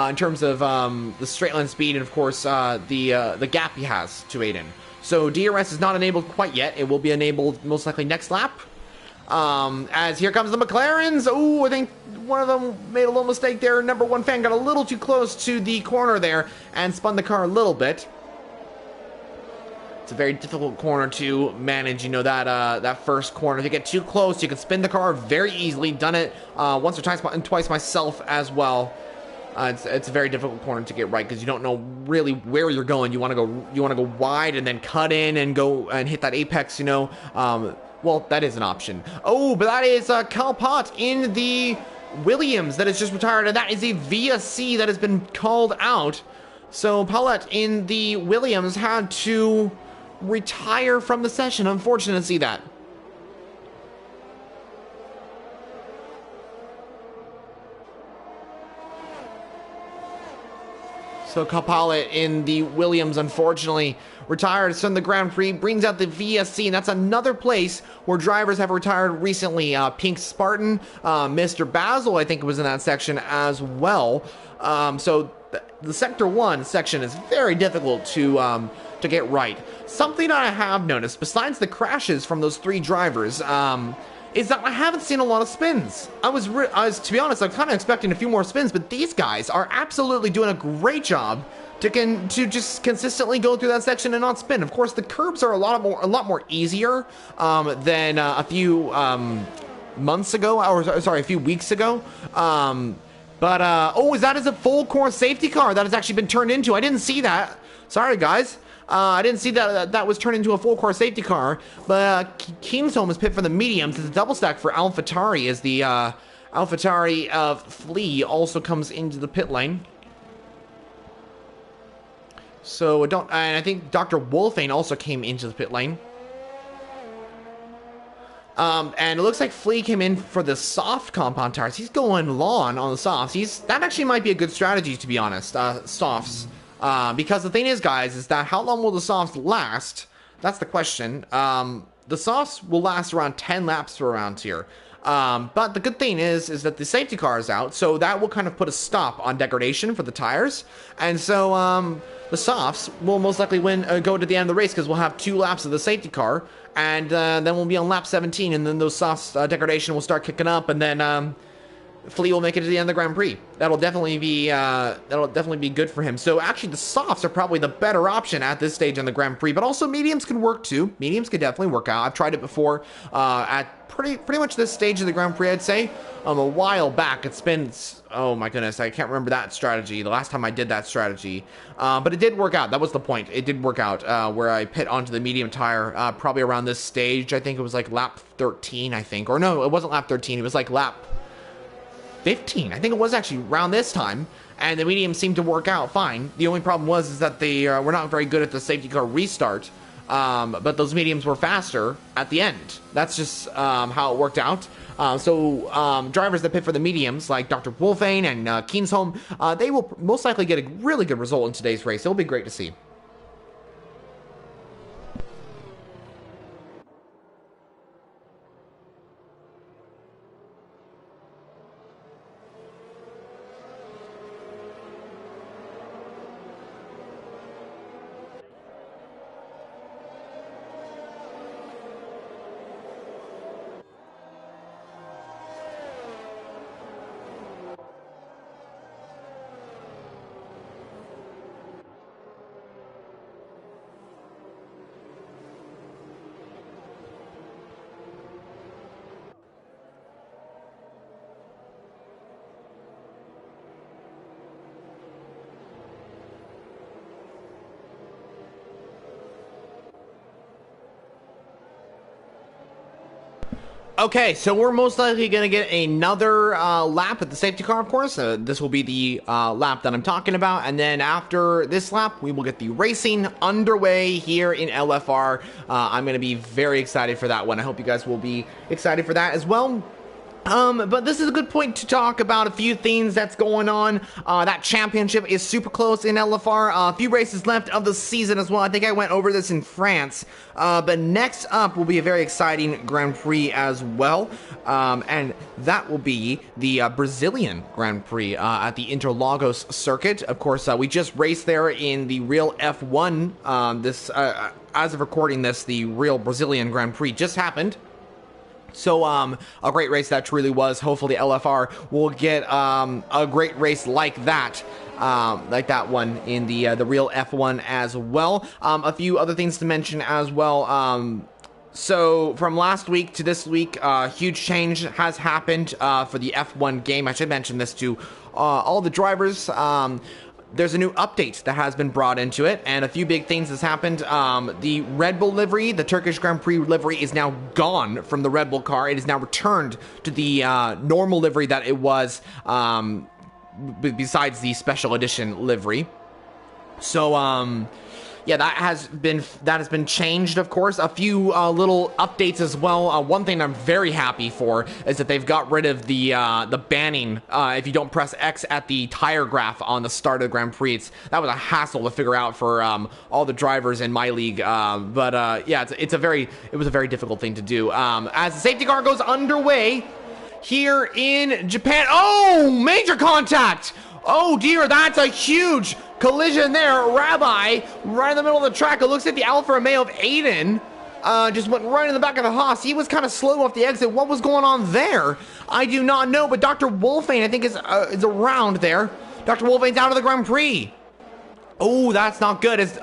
in terms of the straight line speed and, of course, the gap he has to Aiden. So DRS is not enabled quite yet. It will be enabled most likely next lap. As here comes the McLarens. Oh, I think one of them made a little mistake there. Number 1 fan got a little too close to the corner there and spun the car a little bit. It's a very difficult corner to manage, you know, that first corner. If you get too close, you can spin the car very easily. Done it once or twice myself as well. It's a very difficult corner to get right because you don't know really where you're going. You want to go wide and then cut in and go and hit that apex, you know. Well, that is an option. Oh, but that is Cal Pot in the Williams that has just retired, and that is a VSC that has been called out. So Paulette in the Williams had to retire from the session. Unfortunate to see that. So Kapalit in the Williams, unfortunately, retired from the Grand Prix, brings out the VSC, and that's another place where drivers have retired recently. Pink Spartan, Mr. Basil, I think, was in that section as well. So the Sector 1 section is very difficult to get right. Something I have noticed, besides the crashes from those 3 drivers, is that I haven't seen a lot of spins. I was to be honest, I'm kind of expecting a few more spins, but these guys are absolutely doing a great job to just consistently go through that section and not spin. Of course, the curbs are a lot more easier than a few months ago, or sorry, a few weeks ago. Oh, that is a full course safety car that has actually been turned into. I didn't see that. Sorry, guys. I didn't see that was turned into a full car safety car, but Kingsholm is pit for the mediums. It's a double stack for AlphaTauri as the AlphaTauri of Flea also comes into the pit lane. So and I think Dr. Wolfane also came into the pit lane. And it looks like Flea came in for the soft compound tires. He's going long on the softs. That actually might be a good strategy, to be honest, softs. Because the thing is, guys, is that how long will the softs last? That's the question. The softs will last around 10 laps per round here. But the good thing is that the safety car is out, so that will kind of put a stop on degradation for the tires. And so the softs will most likely go to the end of the race because we'll have 2 laps of the safety car, and then we'll be on lap 17, and then those softs degradation will start kicking up, and then Flea will make it to the end of the Grand Prix. That'll definitely be good for him. So actually, the softs are probably the better option at this stage in the Grand Prix. But also, mediums can work too. Mediums can definitely work out. I've tried it before at pretty much this stage of the Grand Prix. I'd say a while back. It's been, oh my goodness, I can't remember that strategy. The last time I did that strategy, but it did work out. That was the point. It did work out where I pit onto the medium tire probably around this stage. I think it was like lap 13. I think, or no, it wasn't lap 13. It was like lap 15. I think it was actually around this time, and the medium seemed to work out fine. The only problem was that they were not very good at the safety car restart, but those mediums were faster at the end. That's just how it worked out. So drivers that pit for the mediums, like Dr. Wolfane and Kingsholm, they will most likely get a really good result in today's race. It'll be great to see. Okay, so we're most likely going to get another lap at the safety car, of course. This will be the lap that I'm talking about. And then after this lap, we will get the racing underway here in LFR. I'm going to be very excited for that one. I hope you guys will be excited for that as well. But this is a good point to talk about a few things that's going on. That championship is super close in LFR. A few races left of the season as well. I think I went over this in France. But next up will be a very exciting Grand Prix as well. And that will be the Brazilian Grand Prix at the Interlagos circuit. Of course, we just raced there in the real F1. As of recording this, the real Brazilian Grand Prix just happened. So, a great race that truly was. Hopefully LFR will get a great race like that one in the real F1 as well. A few other things to mention as well. So from last week to this week, huge change has happened for the F1 game. I should mention this to all the drivers. There's a new update that has been brought into it, and a few big things has happened. The Red Bull livery, the Turkish Grand Prix livery, is now gone from the Red Bull car. It is now returned to the normal livery that it was, besides the special edition livery. So, yeah, that has been changed, of course. A few little updates as well. One thing I'm very happy for is that they've got rid of the banning if you don't press X at the tire graph on the start of the Grand Prix. That was a hassle to figure out for all the drivers in my league. But yeah, it was a very difficult thing to do. As the safety car goes underway here in Japan. Oh, major contact! Oh dear, that's a huge collision there. Rabbi, right in the middle of the track. It looks like the Alfa Romeo of Aiden just went right in the back of the Haas. He was kind of slow off the exit. What was going on there? I do not know, but Dr. Wolfane, I think, is around there. Dr. Wolfane's out of the Grand Prix. Oh, that's not good. It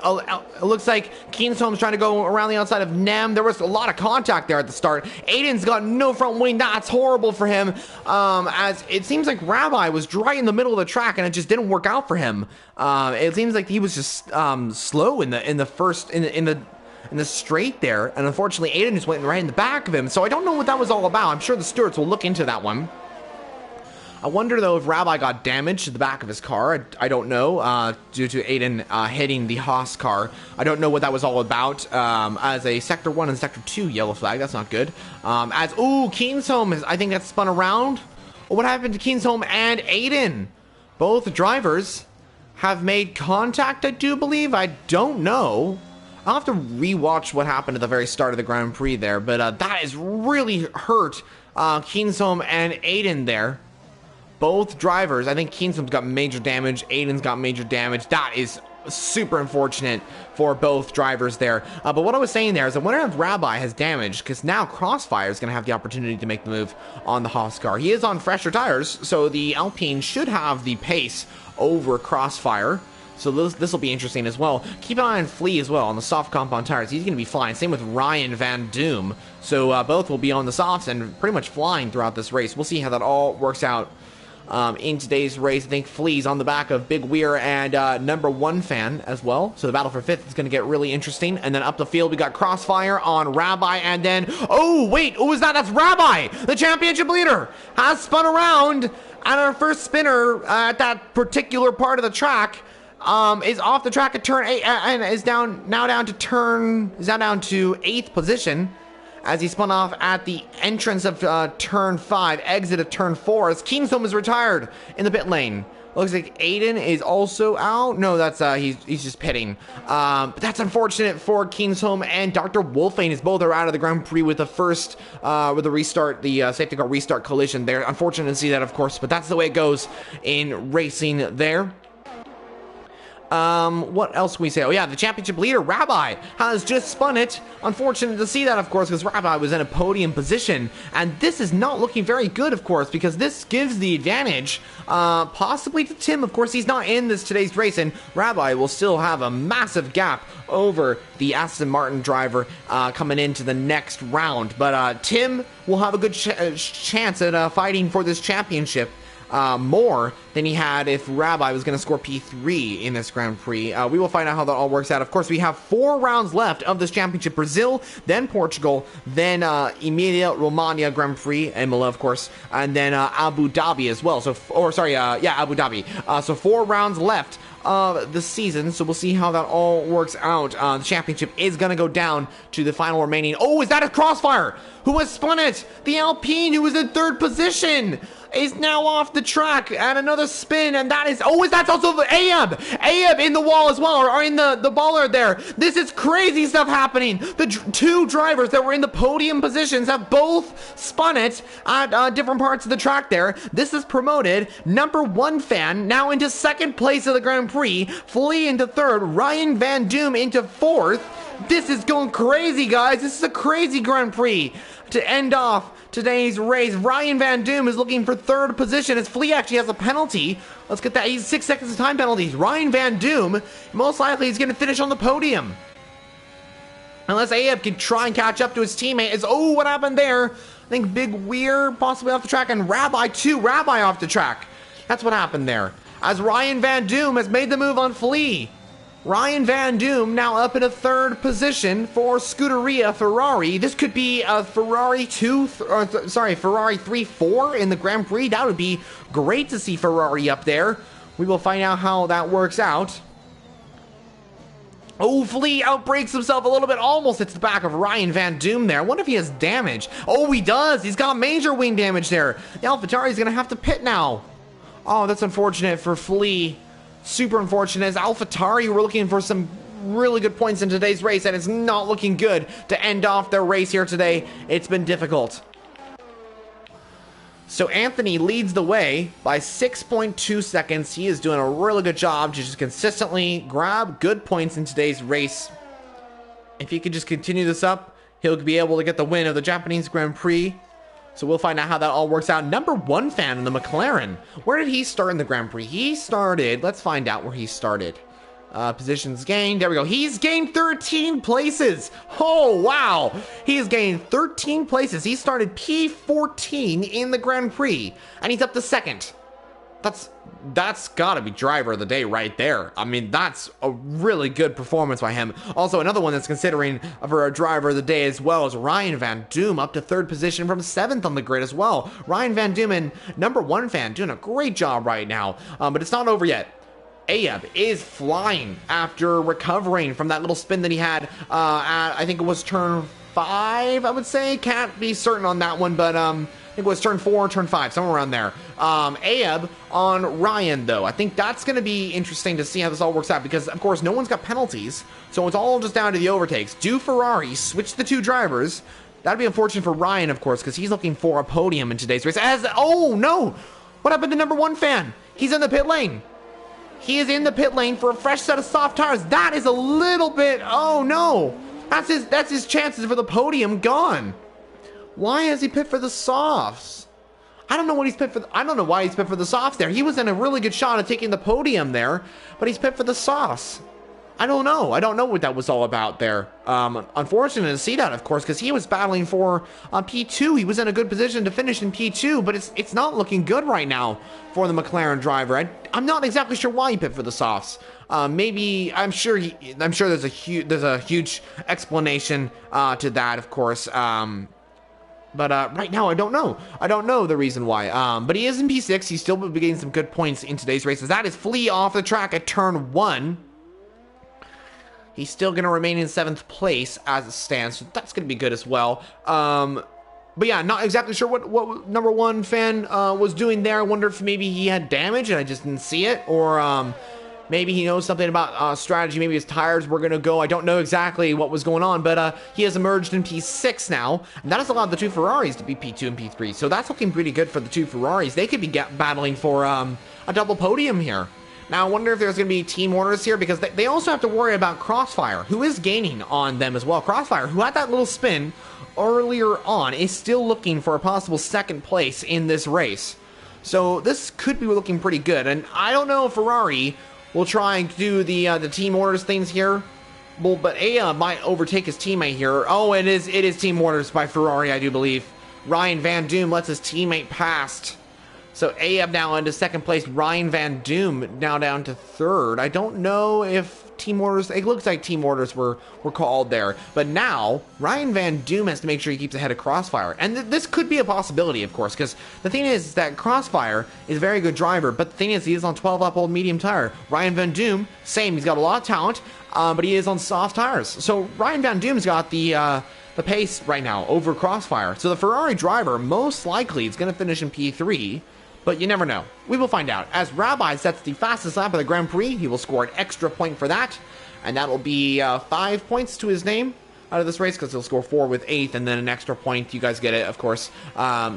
looks like Kingsholm's trying to go around the outside of Nem. There was a lot of contact there at the start. Aiden's got no front wing. That's horrible for him. As it seems like Rabbi was right in the middle of the track, and it just didn't work out for him. It seems like he was just slow in the straight there, and unfortunately, Aiden just went right in the back of him. So I don't know what that was all about. I'm sure the stewards will look into that one. I wonder, though, if Rabbi got damage to the back of his car. I don't know, due to Aiden hitting the Haas car. I don't know what that was all about. As a Sector 1 and Sector 2 yellow flag, that's not good. Kingsholm, I think that's spun around. Well, what happened to Kingsholm and Aiden? Both drivers have made contact, I do believe. I don't know. I'll have to rewatch what happened at the very start of the Grand Prix there. But that has really hurt Kingsholm and Aiden there. Both drivers, I think Kingsham's got major damage, Aiden's got major damage. That is super unfortunate for both drivers there. But what I was saying there is I wonder if Rabbi has damage, because now Crossfire is going to have the opportunity to make the move on the Haas car. He is on fresher tires, so the Alpine should have the pace over Crossfire. So this will be interesting as well. Keep an eye on Flea as well on the soft compound tires. He's going to be flying. Same with Ryan Van Doom. So both will be on the softs and pretty much flying throughout this race. We'll see how that all works out. In today's race, I think Flea's on the back of Big Weir and number 1 fan as well. So the battle for 5th is going to get really interesting. And then up the field, we got Crossfire on Rabbi. And then, oh, wait, who was that? That's Rabbi, the championship leader, has spun around. And our first spinner at that particular part of the track is off the track at turn 8 and is down to 8th position. As he spun off at the entrance of turn 5, exit of turn 4, as Kingsholm is retired in the pit lane. Looks like Aiden is also out. No, that's he's just pitting. But that's unfortunate for Kingsholm and Dr. Wolfane, as both are out of the Grand Prix with the first with the restart, the safety car restart collision there. Unfortunate to see that, of course, but that's the way it goes in racing there. What else can we say? Oh yeah, the championship leader, Rabbi, has just spun it. Unfortunate to see that, of course, because Rabbi was in a podium position. And this is not looking very good, of course, because this gives the advantage, possibly to Tim. Of course, he's not in today's race, and Rabbi will still have a massive gap over the Aston Martin driver, coming into the next round. But, Tim will have a good chance at, fighting for this championship. More than he had if Rabbi was going to score P3 in this Grand Prix. We will find out how that all works out. Of course, we have 4 rounds left of this championship. Brazil, then Portugal, then Emilia-Romagna Grand Prix, Imola, of course, and then Abu Dhabi as well. So, Abu Dhabi. So 4 rounds left of the season, so we'll see how that all works out. The championship is going to go down to the final remaining. Oh, is that a Crossfire who has spun it? The Alpine, who was in third position, is now off the track and another spin, and that is, oh, is that also Aab in the wall as well, or in the bollard there. This is crazy stuff happening. The two drivers that were in the podium positions have both spun it at different parts of the track there. This is promoted number 1 fan now into second place of the Grand Prix, Flea into third, Ryan Van Doom into fourth. This is going crazy, guys. This is a crazy Grand Prix to end off today's race. Ryan Van Doom is looking for third position as Flea actually has a penalty. Let's get that. He's 6 seconds of time penalties. Ryan Van Doom, most likely, is going to finish on the podium. Unless Aab can try and catch up to his teammate. Oh, what happened there? I think Big Weir possibly off the track, and Rabbi off the track. That's what happened there. As Ryan Van Doom has made the move on Flea. Ryan Van Doom now up in a third position for Scuderia Ferrari. This could be a Ferrari 3-4 in the Grand Prix. That would be great to see Ferrari up there. We will find out how that works out. Oh, Flea outbrakes himself a little bit. Almost hits the back of Ryan Van Doom there. I wonder if he has damage. Oh, he does. He's got major wing damage there. The AlphaTauri is going to have to pit now. Oh, that's unfortunate for Flea. Super unfortunate, as AlphaTauri were looking for some really good points in today's race, and it's not looking good to end off their race here today. It's been difficult. So Anthony leads the way by 6.2 seconds. He is doing a really good job to just consistently grab good points in today's race. If he could just continue this up, he'll be able to get the win of the Japanese Grand Prix. So we'll find out how that all works out. Number 1 fan in the McLaren. Where did he start in the Grand Prix? He started, let's find out where he started. Positions gained, there we go. He's gained 13 places. Oh, wow. He has gained 13 places. He started P14 in the Grand Prix, and he's up to second. That's gotta be driver of the day right there. I mean, that's a really good performance by him. Also, another one that's considering for a driver of the day as well is Ryan Van Doom, up to third position from 7th on the grid as well. Ryan Van Doom and number 1 fan doing a great job right now, but it's not over yet. Aab is flying after recovering from that little spin that he had at, I think it was turn 5, I would say. Can't be certain on that one, but I think it was turn 4, turn 5, somewhere around there. Aab on Ryan, though. I think that's going to be interesting to see how this all works out, because, of course, no one's got penalties, so it's all just down to the overtakes. Do Ferrari switch the 2 drivers? That'd be unfortunate for Ryan, of course, because he's looking for a podium in today's race. Oh, no! What happened to number 1 fan? He's in the pit lane. He is in the pit lane for a fresh set of soft tires. That is a little bit... Oh, no! That's his chances for the podium gone. Why has he pit for the softs? I don't know what he's pit for. I don't know why he's pit for the softs there. He was in a really good shot at taking the podium there, but he's pit for the softs. I don't know. I don't know what that was all about there. Unfortunate to see that, of course, because he was battling for P2. He was in a good position to finish in P2, but it's not looking good right now for the McLaren driver. I'm not exactly sure why he pit for the softs. Maybe I'm sure there's a huge explanation to that, of course. But right now, I don't know. I don't know the reason why. But he is in P6. He's still getting some good points in today's races. That is Flea off the track at turn 1. He's still going to remain in 7th place as it stands. So that's going to be good as well. But yeah, not exactly sure what number 1 fan was doing there. I wonder if maybe he had damage and I just didn't see it. Or maybe he knows something about strategy. Maybe his tires were going to go. I don't know exactly what was going on. But he has emerged in P6 now. And that has allowed the 2 Ferraris to be P2 and P3. So that's looking pretty good for the 2 Ferraris. They could be battling for a double podium here. Now, I wonder if there's going to be team orders here, because they also have to worry about Crossfire, who is gaining on them as well. Crossfire, who had that little spin earlier on, is still looking for a possible 2nd place in this race. So this could be looking pretty good. And I don't know if Ferrari will try and do the team orders things here. Well, but Aab might overtake his teammate here. Oh, it is team orders by Ferrari, I do believe. Ryan Van Doom lets his teammate past. So Ab now into second place. Ryan Van Doom now down to third. I don't know if team orders, it looks like team orders were called there. But now, Ryan Van Doom has to make sure he keeps ahead of Crossfire. And this could be a possibility, of course, because the thing is that Crossfire is a very good driver, but the thing is he is on 12 up old medium tire. Ryan Van Doom, same, he's got a lot of talent, but he is on soft tires. So Ryan Van Doom's got the pace right now over Crossfire. So the Ferrari driver most likely is going to finish in P3. But you never know. We will find out. As Rabbi sets the fastest lap of the Grand Prix, he will score an extra point for that. And that will be 5 points to his name out of this race, because he'll score 4 with 8th, and then an extra point. You guys get it, of course. Yeah,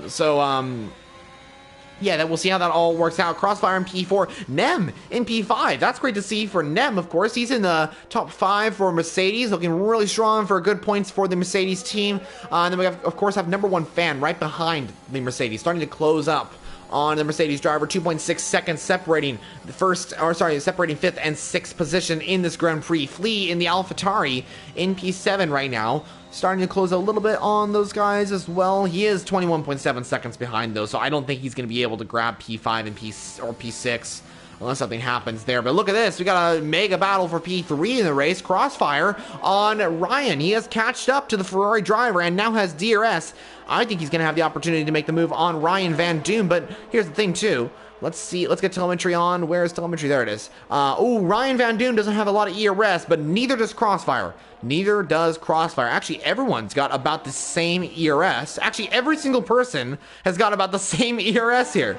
then we'll see how that all works out. Crossfire in P4, Nem in P5. That's great to see for Nem, of course. He's in the top 5 for Mercedes, looking really strong for good points for the Mercedes team. And then we, of course, have number 1 Fan right behind the Mercedes, starting to close up on the Mercedes driver. 2.6 seconds separating the separating 5th and 6th position in this Grand Prix. Flea in the AlphaTauri in P7 right now, starting to close a little bit on those guys as well. He is 21.7 seconds behind though, so I don't think he's going to be able to grab P5 and P6 unless something happens there. But look at this, we got a mega battle for P3 in the race. Crossfire on Ryan. He has catched up to the Ferrari driver and now has DRS. I think he's going to have the opportunity to make the move on Ryan Van Doom, but here's the thing too. Let's see, let's get telemetry on. Where's telemetry? There it is. Ryan Van Doom doesn't have a lot of ERS, but neither does Crossfire. Neither does Crossfire. Actually, everyone's got about the same ERS. Actually, every single person has got about the same ERS here.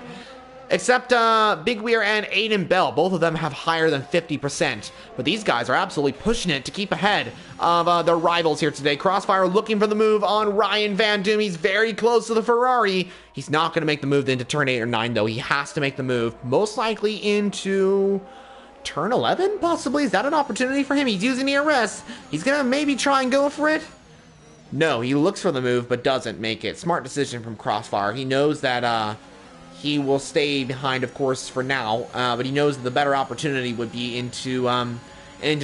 Except Big Weir and Aiden Bell. Both of them have higher than 50%. But these guys are absolutely pushing it to keep ahead of their rivals here today. Crossfire looking for the move on Ryan Van Doom. He's very close to the Ferrari. He's not going to make the move into turn 8 or 9, though. He has to make the move. Most likely into turn 11, possibly? Is that an opportunity for him? He's using ERS. He's going to maybe try and go for it. No, he looks for the move, but doesn't make it. Smart decision from Crossfire. He knows that he will stay behind, of course, for now, but he knows that the better opportunity would be into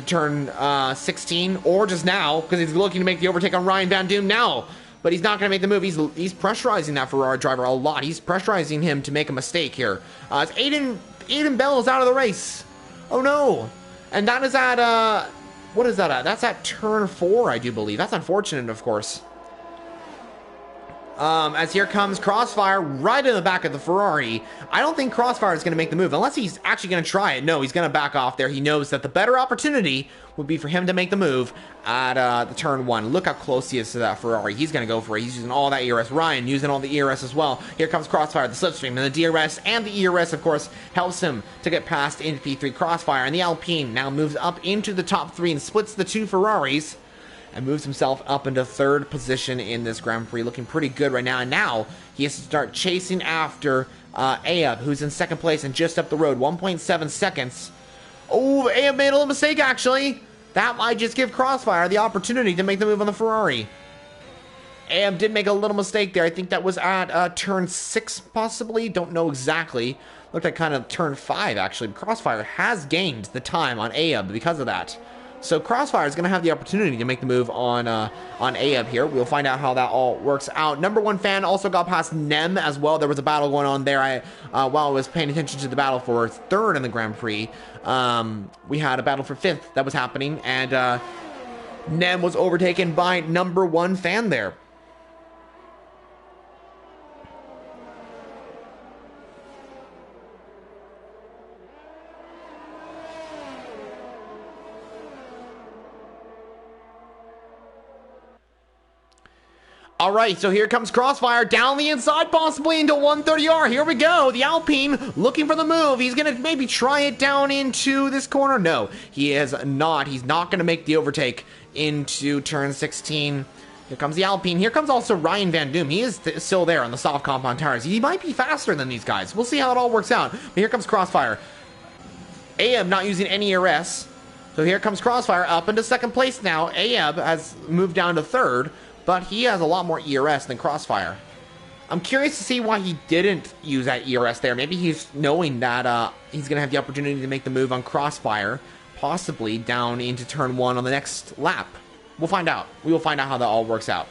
turn 16, or just now, because he's looking to make the overtake on Ryan Van Doom now. But he's not going to make the move. He's pressurizing that Ferrari driver a lot. He's pressurizing him to make a mistake here. As Aiden Bell is out of the race. Oh no! And that is at what is that at? That's at turn 4, I do believe. That's unfortunate, of course. As here comes Crossfire right in the back of the Ferrari. I don't think Crossfire is going to make the move, unless he's actually going to try it. No, he's going to back off there. He knows that the better opportunity would be for him to make the move at the turn 1. Look how close he is to that Ferrari. He's going to go for it. He's using all that ERS. Ryan using all the ERS as well. Here comes Crossfire, the slipstream, and the DRS and the ERS, of course, helps him to get past into P3. Crossfire and the Alpine now moves up into the top 3 and splits the 2 Ferraris, and moves himself up into 3rd position in this Grand Prix, looking pretty good right now. And now he has to start chasing after Aab, who's in 2nd place and just up the road, 1.7 seconds. Oh, Aab made a little mistake, actually. That might just give Crossfire the opportunity to make the move on the Ferrari. Aab did make a little mistake there. I think that was at turn 6, possibly. Don't know exactly. Looked like kind of turn 5, actually. Crossfire has gained the time on Aab because of that. So Crossfire is going to have the opportunity to make the move on Aab here. We'll find out how that all works out. Number 1 Fan also got past Nem as well. There was a battle going on there. While I was paying attention to the battle for 3rd in the Grand Prix, we had a battle for 5th that was happening, and Nem was overtaken by number 1 Fan there. All right, so here comes Crossfire down the inside, possibly into 130R. Here we go. The Alpine looking for the move. He's going to maybe try it down into this corner. No, he is not. He's not going to make the overtake into turn 16. Here comes the Alpine. Here comes also Ryan Van Doom. He is still there on the soft compound tires. He might be faster than these guys. We'll see how it all works out. But here comes Crossfire. Aab not using any ERS. So here comes Crossfire up into 2nd place now. Aab has moved down to 3rd. But he has a lot more ERS than Crossfire. I'm curious to see why he didn't use that ERS there. Maybe he's knowing that he's going to have the opportunity to make the move on Crossfire, possibly down into turn 1 on the next lap. We'll find out. We will find out how that all works out.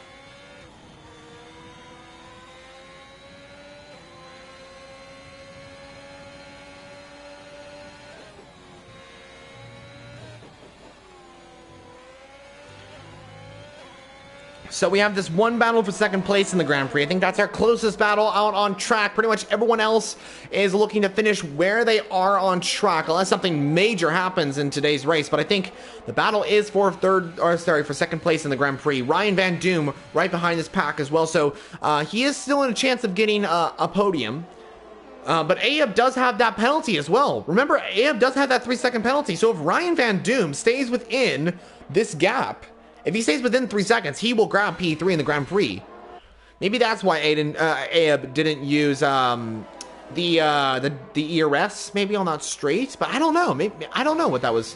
So we have this one battle for second place in the Grand Prix. I think that's our closest battle out on track. Pretty much everyone else is looking to finish where they are on track, unless something major happens in today's race. But I think the battle is for for second place in the Grand Prix. Ryan Van Doom right behind this pack as well. So he is still in a chance of getting a podium. But Aab does have that penalty as well. Remember, Aab does have that 3-second penalty. So if Ryan Van Doom stays within this gap, if he stays within 3 seconds, he will grab P3 in the Grand Prix. Maybe that's why Aab didn't use the ERS maybe on that straight, but I don't know. Maybe I don't know what that was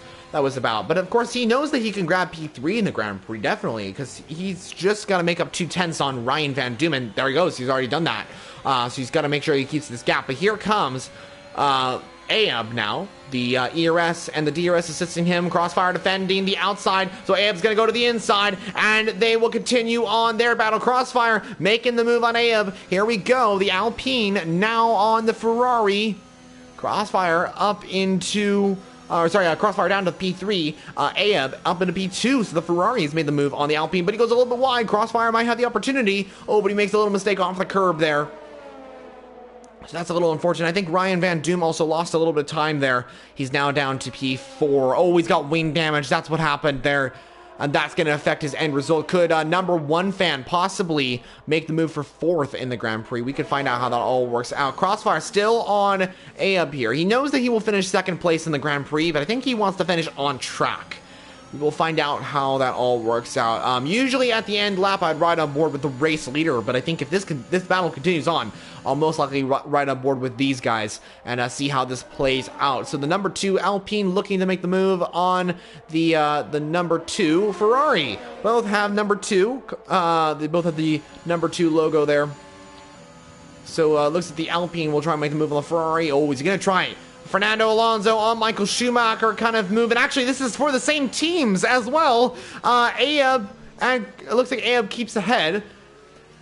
about. But of course, he knows that he can grab P3 in the Grand Prix, definitely, because he's just got to make up 2 tenths on Ryan Van Doom, and there he goes. He's already done that. So he's got to make sure he keeps this gap. But here comes Aab now. The ERS and the DRS assisting him. Crossfire defending the outside. So Aab's going to go to the inside, and they will continue on their battle. Crossfire making the move on Aab. Here we go. The Alpine now on the Ferrari. Crossfire up into... Crossfire down to P3. Aab up into P2. So the Ferrari has made the move on the Alpine, but he goes a little bit wide. Crossfire might have the opportunity. Oh, but he makes a little mistake off the curb there. So that's a little unfortunate. I think Ryan Van Doom also lost a little bit of time there. He's now down to P4. Oh, he's got wing damage. That's what happened there. And that's going to affect his end result. Could number 1 fan possibly make the move for 4th in the Grand Prix? We could find out how that all works out. Crossfire still on Aab here. He knows that he will finish 2nd place in the Grand Prix, but I think he wants to finish on track. We'll find out how that all works out. Usually at the end lap, I'd ride on board with the race leader, but I think if this battle continues on, I'll most likely ride on board with these guys and see how this plays out. So the number 2 Alpine looking to make the move on the number 2 Ferrari. Both have number 2. They both have the number 2 logo there. So looks like the Alpine will try and make the move on the Ferrari. Oh, is he going to try it? Fernando Alonso on Michael Schumacher kind of moving. Actually, this is for the same teams as well. Aab, and it looks like Aab keeps ahead.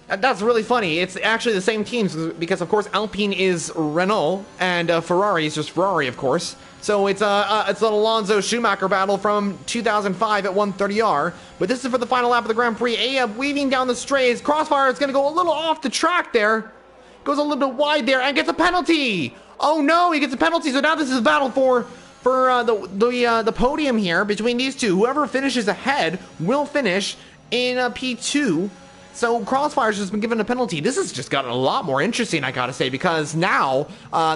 That's really funny. It's actually the same teams because, of course, Alpine is Renault and Ferrari is just Ferrari, of course. So it's an Alonso-Schumacher battle from 2005 at 130R. But this is for the final lap of the Grand Prix. Aab weaving down the straights. Crossfire is going to go a little off the track there. Goes a little bit wide there and gets a penalty. Oh no, he gets a penalty. So now this is a battle for the podium here between these two. Whoever finishes ahead will finish in P2. So Crossfire's just been given a penalty. This has just gotten a lot more interesting, I gotta say, because now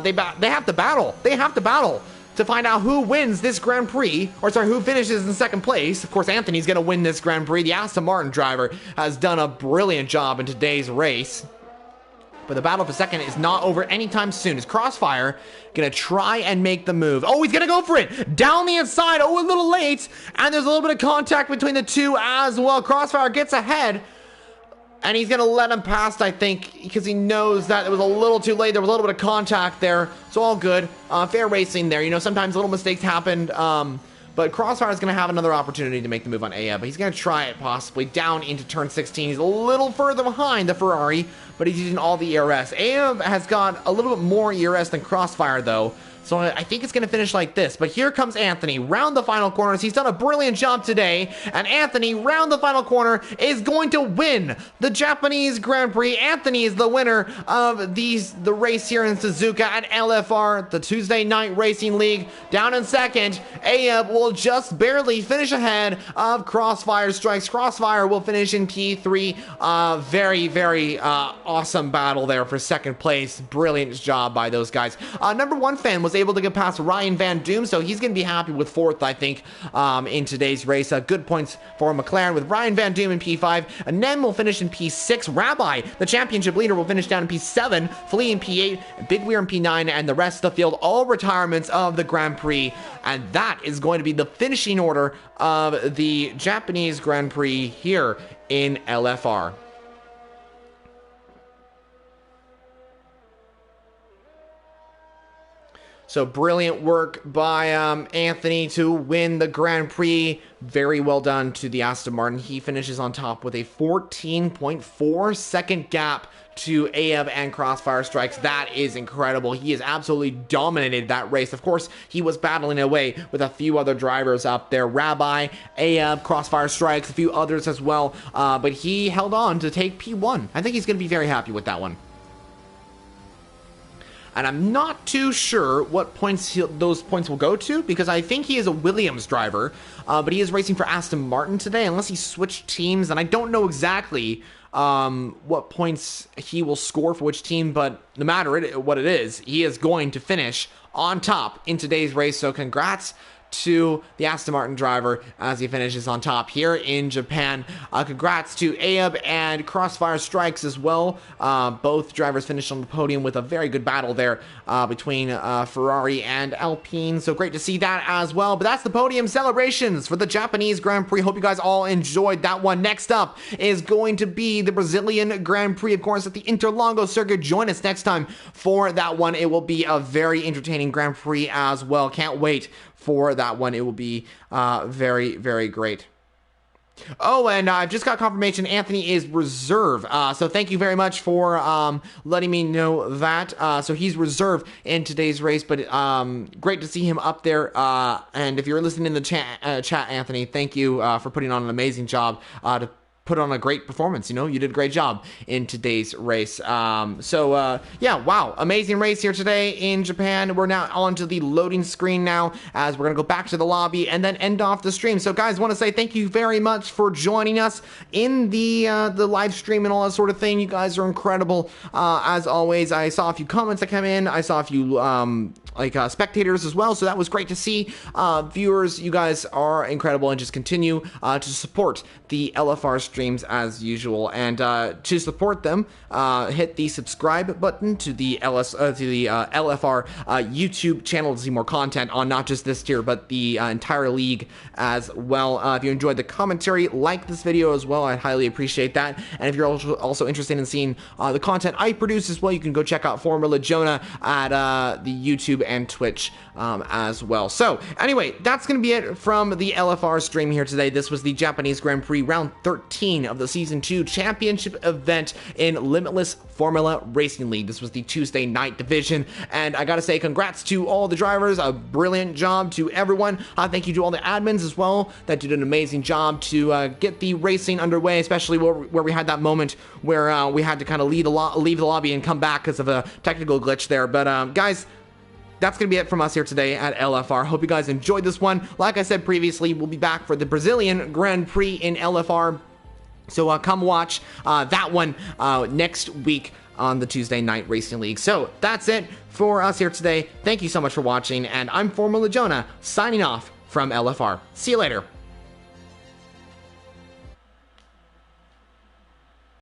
they have to battle. They have to battle to find out who wins this Grand Prix, who finishes in 2nd place. Of course, Anthony's gonna win this Grand Prix. The Aston Martin driver has done a brilliant job in today's race. But the battle for 2nd is not over anytime soon. Is Crossfire gonna try and make the move? Oh, he's gonna go for it! Down the inside! Oh, a little late! And there's a little bit of contact between the two as well. Crossfire gets ahead. And he's gonna let him past, I think, because he knows that it was a little too late. There was a little bit of contact there. So all good. Fair racing there. You know, sometimes little mistakes happened. But Crossfire is going to have another opportunity to make the move on Aab. But he's going to try it possibly down into turn 16. He's a little further behind the Ferrari, but he's using all the ERS. Aab has got a little bit more ERS than Crossfire, though. So I think it's going to finish like this. But here comes Anthony round the final corners. He's done a brilliant job today. And Anthony round the final corner is going to win the Japanese Grand Prix. Anthony is the winner of the race here in Suzuka at LFR, the Tuesday Night Racing League. Down in 2nd, Aab will just barely finish ahead of Crossfire Strikes. Crossfire will finish in P3. Very, very awesome battle there for 2nd place. Brilliant job by those guys. Number 1 fan was able to get past Ryan Van Doom, so he's going to be happy with 4th, I think, in today's race. Good points for McLaren with Ryan Van Doom in P5. And Nem will finish in P6. Rabbi, the championship leader, will finish down in P7. Flea in P8. Big Weir in P9. And the rest of the field, all retirements of the Grand Prix. And that is going to be the finishing order of the Japanese Grand Prix here in LFR. So brilliant work by Anthony to win the Grand Prix. Very well done to the Aston Martin. He finishes on top with a 14.4 second gap to Aeb and Crossfire Strikes. That is incredible. He has absolutely dominated that race. Of course, he was battling away with a few other drivers up there. Rabbi, Aeb, Crossfire Strikes, a few others as well. But he held on to take P1. I think he's going to be very happy with that one. And I'm not too sure what points those points will go to, because I think he is a Williams driver, but he is racing for Aston Martin today, unless he switched teams, and I don't know exactly what points he will score for which team, but no matter what it is, he is going to finish on top in today's race, so congrats to the Aston Martin driver as he finishes on top here in Japan. Congrats to Aeb and Crossfire Strikes as well. Both drivers finished on the podium with a very good battle there between Ferrari and Alpine. So great to see that as well. But that's the podium celebrations for the Japanese Grand Prix. Hope you guys all enjoyed that one. Next up is going to be the Brazilian Grand Prix, of course, at the Interlagos circuit. Join us next time for that one. It will be a very entertaining Grand Prix as well. Can't wait for that one. It will be very, very great. Oh, and I've just got confirmation Anthony is reserve. So thank you very much for letting me know that. So he's reserve in today's race, but great to see him up there. And if you're listening in the chat, Anthony, thank you for putting on an amazing job to put on a great performance. You know, you did a great job in today's race. Yeah, wow, amazing race here today in Japan. We're now on to the loading screen now, as we're gonna go back to the lobby and then end off the stream. So guys, want to say thank you very much for joining us in the live stream and all that sort of thing. You guys are incredible as always. I saw a few comments that come in. I saw a few spectators as well, so that was great to see. Viewers, you guys are incredible, and just continue to support the LFR streams as usual. And to support them, hit the subscribe button to the LFR YouTube channel to see more content on not just this tier but the entire league as well. If you enjoyed the commentary, like this video as well. I'd highly appreciate that. And if you're also interested in seeing the content I produce as well, you can go check out Formula Jonah at the YouTube and Twitch as well. So anyway, that's gonna be it from the LFR stream here today. This was the Japanese Grand Prix round 13 of the Season 2 Championship event in Limitless Formula Racing League. This was the Tuesday night division, and I gotta say congrats to all the drivers. A brilliant job to everyone. Thank you to all the admins as well that did an amazing job to get the racing underway, especially where we had that moment where we had to kind of leave the lobby and come back because of a technical glitch there. But guys, that's going to be it from us here today at LFR. Hope you guys enjoyed this one. Like I said previously, we'll be back for the Brazilian Grand Prix in LFR. So come watch that one next week on the Tuesday Night Racing League. So that's it for us here today. Thank you so much for watching, and I'm Formula Jonah, signing off from LFR. See you later.